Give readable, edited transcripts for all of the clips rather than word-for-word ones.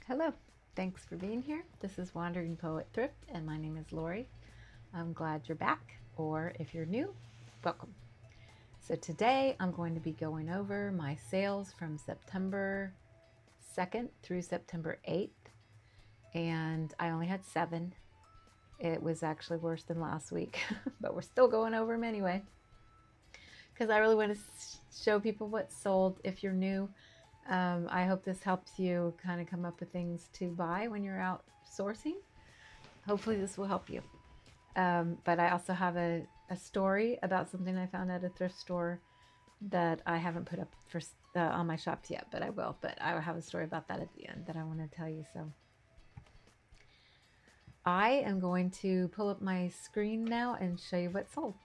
Hello, thanks for being here. This is Wandering Poet Thrift, and my name is Lori. I'm glad you're back, or if you're new, welcome. So today I'm going to be going over my sales from September 2nd through September 8th, and I only had 7. It was actually worse than last week, but we're still going over them anyway, because I really want to show people what's sold. If you're new, I hope this helps you kind of come up with things to buy when you're out sourcing. Hopefully this will help you. But I also have a story about something I found at a thrift store that I haven't put up for on my shops yet, but I will. But I will have a story about that at the end that I want to tell you. So I am going to pull up my screen now and show you what sold.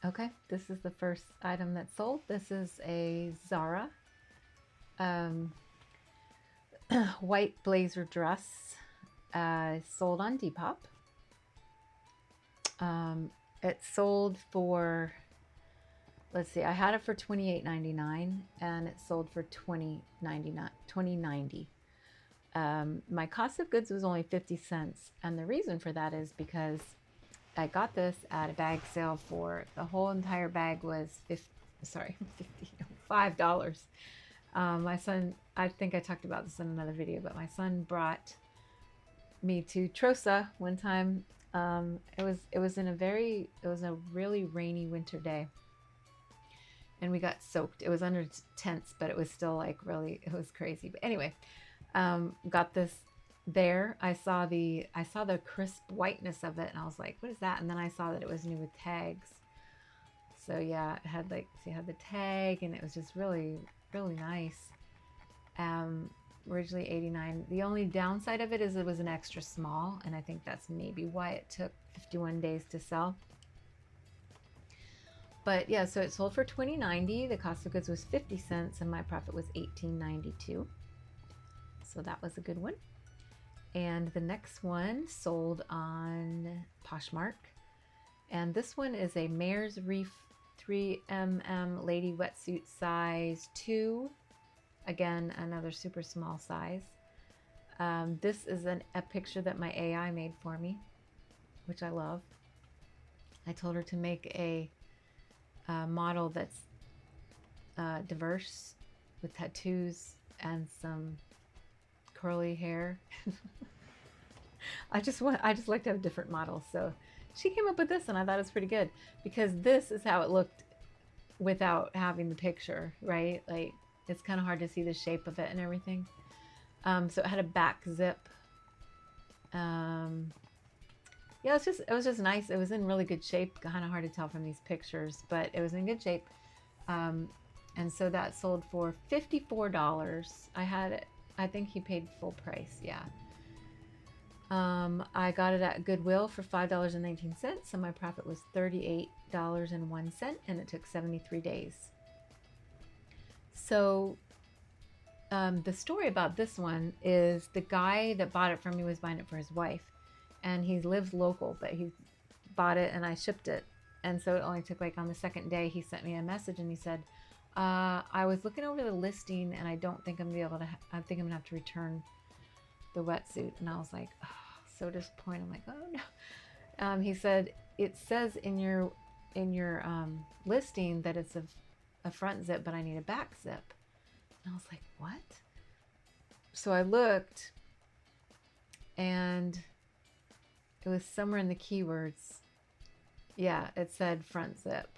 Okay, this is the first item that sold. This is a Zara white blazer dress, sold on Depop. It sold for, let's see, I had it for $28.99 and it sold for $20.90. My cost of goods was only 50 cents, and the reason for that is because I got this at a bag sale for the whole entire bag was $5. My son, I think I talked about this in another video, but my son brought me to Trosa one time. It was a really rainy winter day, and we got soaked. It was under tents, but it was still like really, it was crazy. But anyway, got this there. I saw the crisp whiteness of it, and I was like, what is that? And then I saw that it was new with tags. So yeah, it had the tag, and it was just really nice. Originally $89. The only downside of it is it was an extra small, and I think that's maybe why it took 51 days to sell. But yeah, so it sold for $20.90. The cost of goods was 50 cents, and my profit was $18.92. So that was a good one. And the next one sold on Poshmark, and this one is a Mare's Reef 3mm lady wetsuit size 2. Again, another super small size. This is a picture that my AI made for me, which I love. I told her to make a model that's diverse, with tattoos and some curly hair. I just like to have different models. So she came up with this, and I thought it was pretty good, because this is how it looked without having the picture, right? Like, it's kind of hard to see the shape of it and everything. So it had a back zip. Yeah, it was just nice. It was in really good shape. Kind of hard to tell from these pictures, but it was in good shape. And so that sold for $54. I think he paid full price. Yeah. I got it at Goodwill for $5.19, and my profit was $38.01, and it took 73 days. So the story about this one is the guy that bought it from me was buying it for his wife, and he lives local, but he bought it and I shipped it. And so it only took, like, on the second day, he sent me a message and he said, I was looking over the listing, and I don't think I'm gonna be able to, I think I'm gonna have to return the wetsuit. And I was like, oh, so disappointed. I'm like, oh no. He said, it says in your listing that it's a front zip, but I need a back zip. And I was like, what? So I looked, and it was somewhere in the keywords. Yeah, it said front zip.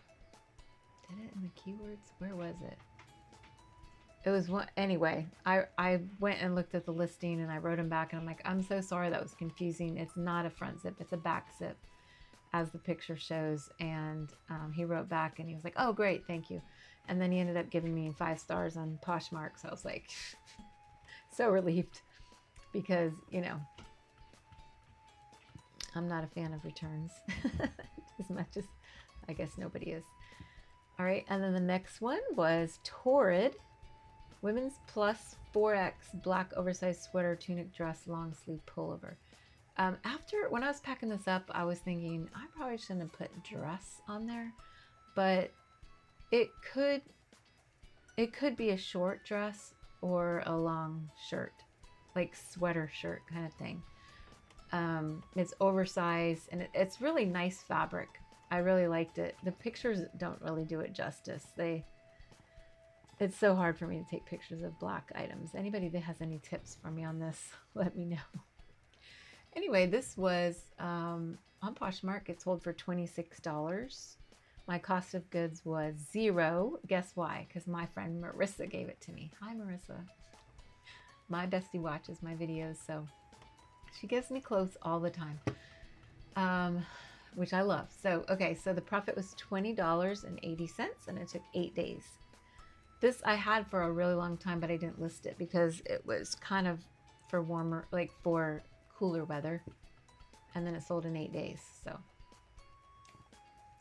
Did it in the keywords? Where was it? It was one. Anyway, I went and looked at the listing, and I wrote him back, and I'm like, I'm so sorry, that was confusing. It's not a front zip, it's a back zip, as the picture shows. And he wrote back, and he was like, oh great, thank you. And then he ended up giving me 5 stars on Poshmark. So I was like, so relieved, because, you know, I'm not a fan of returns as much as I guess nobody is. All right, and then the next one was Torrid Women's Plus 4X Black Oversized Sweater Tunic Dress Long Sleeve Pullover. When I was packing this up, I was thinking I probably shouldn't have put dress on there, but it could be a short dress or a long shirt. like sweater shirt kind of thing. It's oversized and it's really nice fabric. I really liked it. The pictures don't really do it justice. It's so hard for me to take pictures of black items. Anybody that has any tips for me on this, let me know. Anyway, this was on Poshmark. It sold for $26. My cost of goods was $0. Guess why? Because my friend Marissa gave it to me. Hi, Marissa. My bestie watches my videos, so she gives me clothes all the time, which I love. So, okay, so the profit was $20.80, and it took 8 days. This I had for a really long time, but I didn't list it because it was kind of for warmer, like for cooler weather. And then it sold in 8 days, so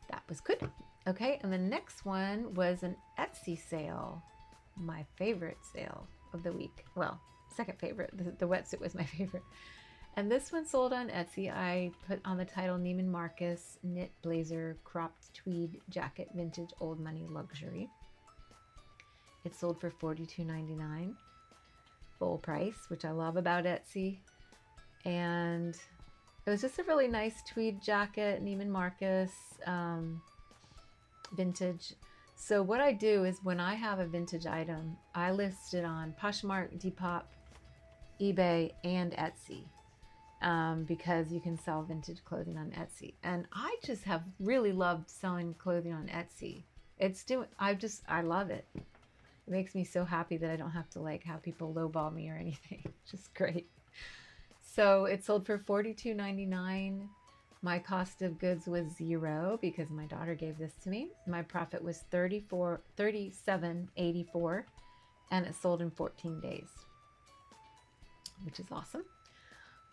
that was good. Okay, and the next one was an Etsy sale. My favorite sale of the week. Well, second favorite. The wetsuit was my favorite. And this one sold on Etsy. I put on the title Neiman Marcus knit blazer cropped tweed jacket vintage old money luxury. It sold for $42.99 full price, which I love about Etsy. And it was just a really nice tweed jacket, Neiman Marcus, vintage. So what I do is when I have a vintage item, I list it on Poshmark, Depop, eBay, and Etsy. Because you can sell vintage clothing on Etsy. And I just have really loved selling clothing on Etsy. I love it. It makes me so happy that I don't have to like have people lowball me or anything. It's just great. So it sold for $42.99. My cost of goods was $0 because my daughter gave this to me. My profit was $37.84, and it sold in 14 days, which is awesome.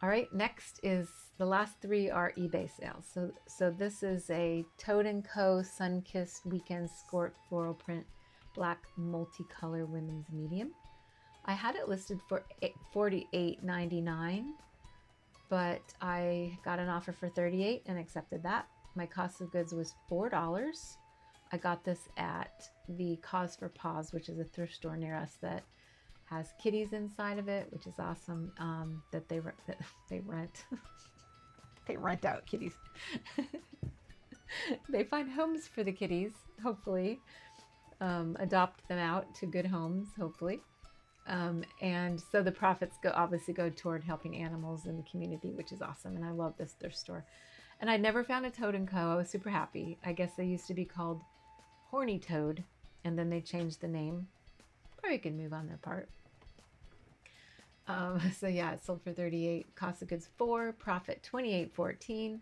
All right, next is the last three are eBay sales. So this is a Toad & Co. Sun-Kissed Weekend Skort Floral Print Black Multicolor Women's Medium. I had it listed for $48.99, but I got an offer for $38 and accepted that. My cost of goods was $4. I got this at the Cause for Paws, which is a thrift store near us that has kitties inside of it, which is awesome. That they rent. They rent out kitties. They find homes for the kitties, hopefully. Adopt them out to good homes, hopefully. And so the profits obviously go toward helping animals in the community, which is awesome. And I love this thrift store. And I never found a Toad & Co. I was super happy. I guess they used to be called Horny Toad, and then they changed the name. Probably a good move on their part. So yeah, it sold for $38, cost of goods $4, profit $28.14,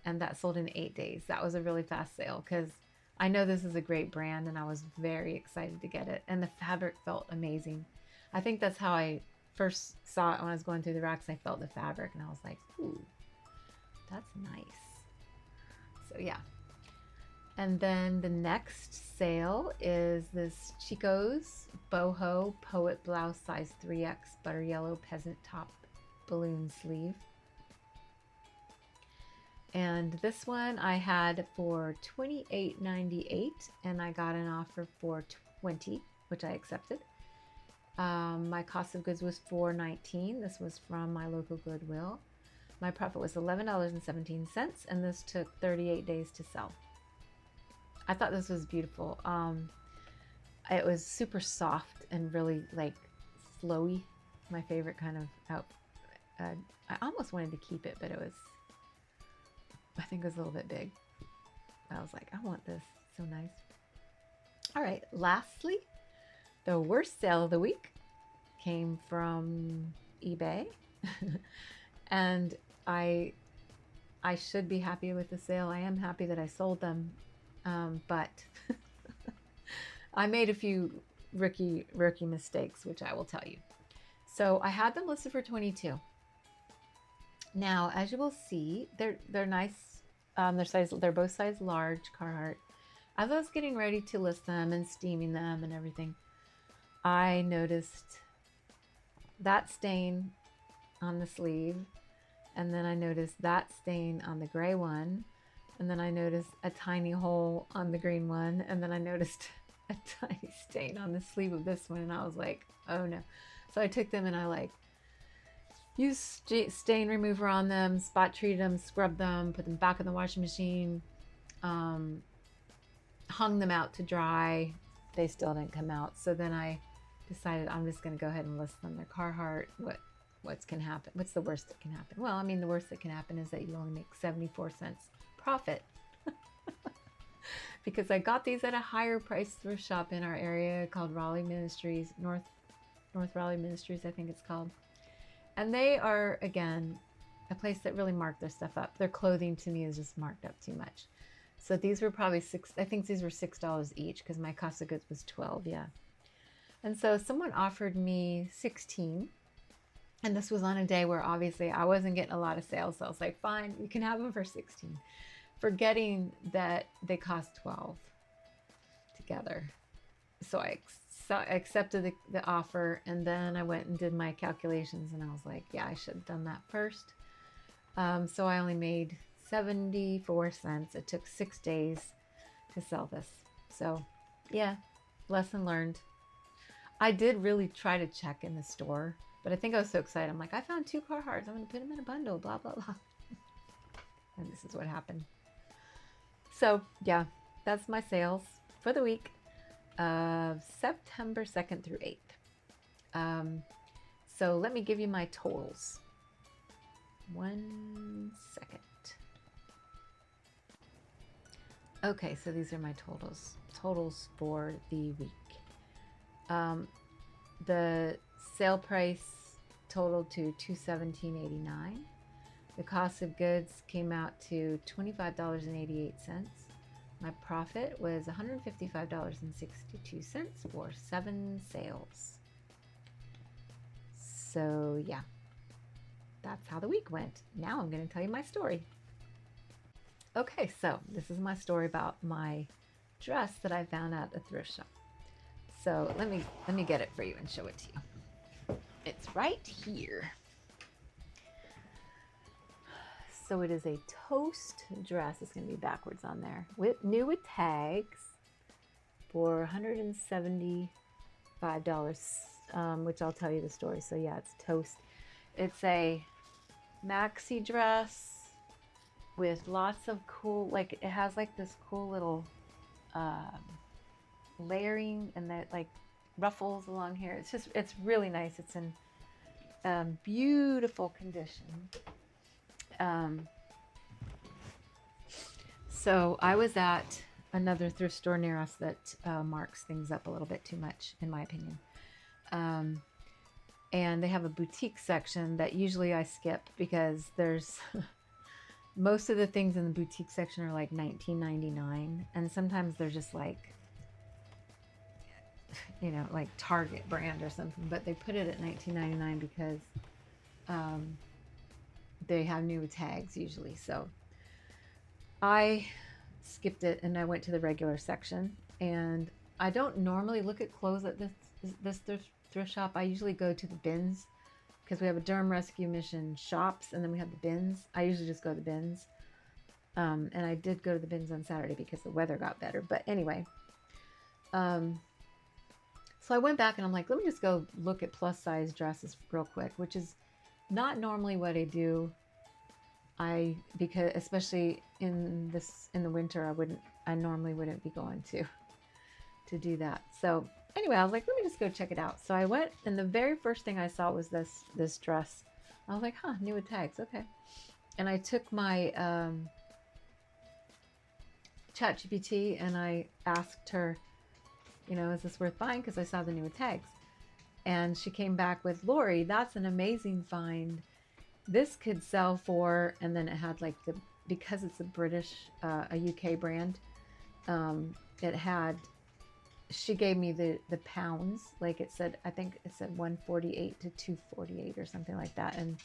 and that sold in 8 days. That was a really fast sale because I know this is a great brand, and I was very excited to get it. And the fabric felt amazing. I think that's how I first saw it when I was going through the racks. I felt the fabric, and I was like, ooh, that's nice. So yeah. And then the next sale is this Chico's Boho Poet Blouse size 3X butter yellow peasant top balloon sleeve. And this one I had for $28.98, and I got an offer for $20, which I accepted. My cost of goods was $4.19. This was from my local Goodwill. My profit was $11.17, and this took 38 days to sell. I thought this was beautiful. It was super soft and really like flowy. My favorite kind of out. I almost wanted to keep it, but I think it was a little bit big. I was like, I want this. So nice. All right. Lastly, the worst sale of the week came from eBay. And I should be happy with the sale. I am happy that I sold them. But I made a few rookie mistakes, which I will tell you. So I had them listed for $22. Now, as you will see, they're nice. They're both size large Carhartt. As I was getting ready to list them and steaming them and everything, I noticed that stain on the sleeve, and then I noticed that stain on the gray one. And then I noticed a tiny hole on the green one. And then I noticed a tiny stain on the sleeve of this one. And I was like, oh no. So I took them and I use stain remover on them, spot treated them, scrubbed them, put them back in the washing machine, hung them out to dry. They still didn't come out. So then I decided I'm just going to go ahead and list them. They're Carhartt. What's can happen? What's the worst that can happen? Well, I mean, the worst that can happen is that you only make 74 cents profit. Because I got these at a higher price thrift shop in our area called Raleigh Ministries, North Raleigh Ministries, I think it's called. And they are, again, a place that really marked their stuff up. Their clothing to me is just marked up too much. So these were probably I think these were $6 each because my cost of goods was 12, yeah. And so someone offered me 16. And this was on a day where obviously I wasn't getting a lot of sales. So I was like, fine, you can have them for 16. Forgetting that they cost 12 together. So I accepted the offer, and then I went and did my calculations, and I was like, yeah, I should have done that first. So I only made 74 cents. It took 6 days to sell this. So yeah, lesson learned. I did really try to check in the store, but I think I was so excited. I'm like, I found 2 Carhartts. I'm going to put them in a bundle, blah, blah, blah. And this is what happened. So yeah, that's my sales for the week of September 2nd through 8th. So let me give you my totals. 1 second. Okay, so these are my totals for the week. The sale price totaled to $217.89. The cost of goods came out to $25.88. My profit was $155.62 for 7 sales. So yeah, that's how the week went. Now I'm going to tell you my story. Okay, so this is my story about my dress that I found at a thrift shop. So let me get it for you and show it to you. It's right here. So it is a toast dress. It's going to be backwards on there. New with tags for $175, which I'll tell you the story. So yeah, it's toast. It's a maxi dress with lots of cool, like it has like this cool little layering and that like ruffles along here. It's really nice. It's in beautiful condition. So I was at another thrift store near us that marks things up a little bit too much, in my opinion. And they have a boutique section that usually I skip because there's most of the things in the boutique section are like $19.99, and sometimes they're just like, you know, like Target brand or something, but they put it at $19.99 because they have new tags usually. So I skipped it and I went to the regular section, and I don't normally look at clothes at this thrift shop. I usually go to the bins because we have a Durham Rescue Mission shops, and then we have the bins. I usually just go to the bins. And I did go to the bins on Saturday because the weather got better. But anyway, so I went back and I'm like, let me just go look at plus size dresses real quick, which is not normally what I do. Because especially in the winter, I normally wouldn't be going to do that. So anyway, I was like, let me just go check it out. So I went, and the very first thing I saw was this dress. I was like, huh, new with tags, okay. And I took my ChatGPT and I asked her, you know, is this worth buying? Because I saw the new with tags. And she came back with, Lori, that's an amazing find. This could sell for, and then it had like because it's a British, a UK brand, she gave me the pounds, like it said, I think it said 148 to 248 or something like that, and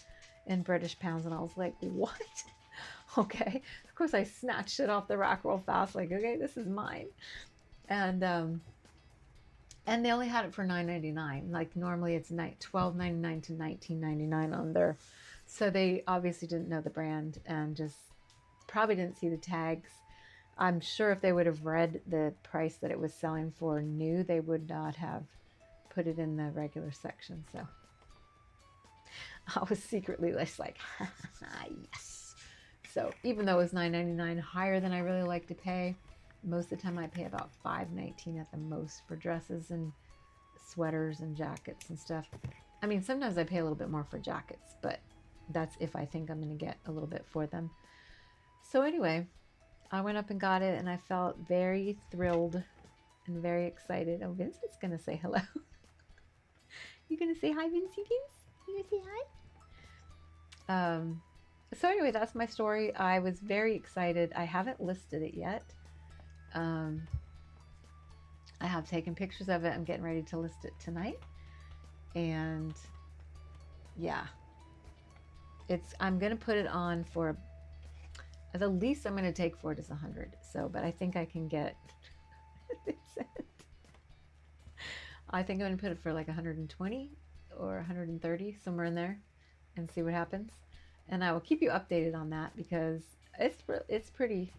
in British pounds. And I was like, what? Okay. Of course I snatched it off the rack real fast, like, okay, this is mine. And they only had it for $9.99. Like normally it's $12.99 to $19.99 on there. So they obviously didn't know the brand and just probably didn't see the tags. I'm sure if they would have read the price that it was selling for new, they would not have put it in the regular section. So I was secretly just like, yes. So even though it was $9.99, higher than I really like to pay, most of the time I pay about $5.19 at the most for dresses and sweaters and jackets and stuff. I mean, sometimes I pay a little bit more for jackets, but that's if I think I'm going to get a little bit for them. So anyway, I went up and got it, and I felt very thrilled and very excited. Oh, Vincent's going to say hello. You going to say hi, Vincey? You going to say hi? So anyway, that's my story. I was very excited. I haven't listed it yet. I have taken pictures of it. I'm getting ready to list it tonight. And yeah, I'm going to put it on for, the least I'm going to take for it is 100. So, but I think I can get, I think I'm going to put it for like 120 or 130, somewhere in there, and see what happens. And I will keep you updated on that because it's pretty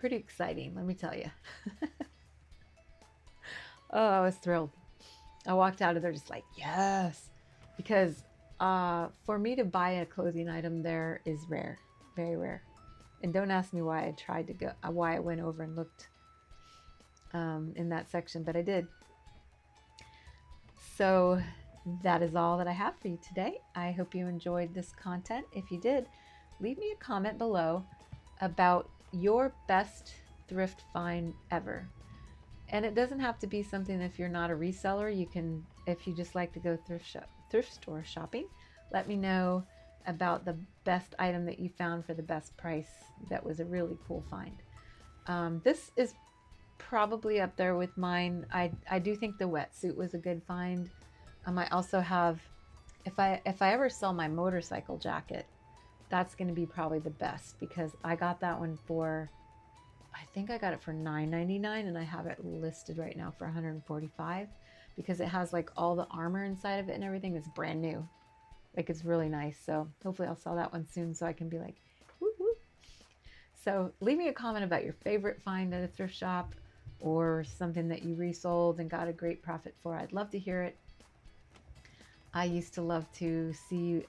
exciting, let me tell you. Oh, I was thrilled. I walked out of there just like, yes, because for me to buy a clothing item there is rare, very rare. And don't ask me why why I went over and looked in that section, but I did. So that is all that I have for you today. I hope you enjoyed this content. If you did, leave me a comment below about your best thrift find ever. And it doesn't have to be something, if you're not a reseller, you can, if you just like to go thrift store shopping, let me know about the best item that you found for the best price that was a really cool find. This is probably up there with mine. I do think the wetsuit was a good find. I also have, if I ever sell my motorcycle jacket, that's going to be probably the best, because I got that one for, I think I got it for $9.99, and I have it listed right now for $145 because it has like all the armor inside of it and everything. It's brand new. Like, it's really nice. So hopefully I'll sell that one soon so I can be like, woo woo. So leave me a comment about your favorite find at a thrift shop, or something that you resold and got a great profit for. I'd love to hear it. I used to love to see,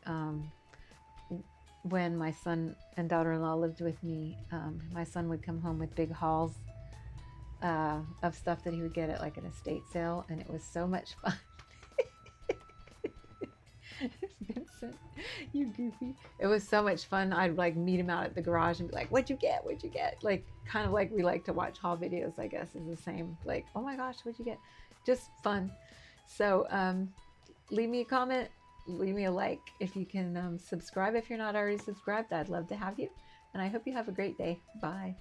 when my son and daughter-in-law lived with me, my son would come home with big hauls of stuff that he would get at like an estate sale, and it was so much fun. Vincent, you goofy. It was so much fun. I'd like meet him out at the garage and be like, what'd you get? What'd you get? Like, kind of like we like to watch haul videos, I guess, is the same. Like, oh my gosh, what'd you get? Just fun. So leave me a comment. Leave me a like. If you can subscribe if you're not already subscribed, I'd love to have you. And I hope you have a great day. Bye.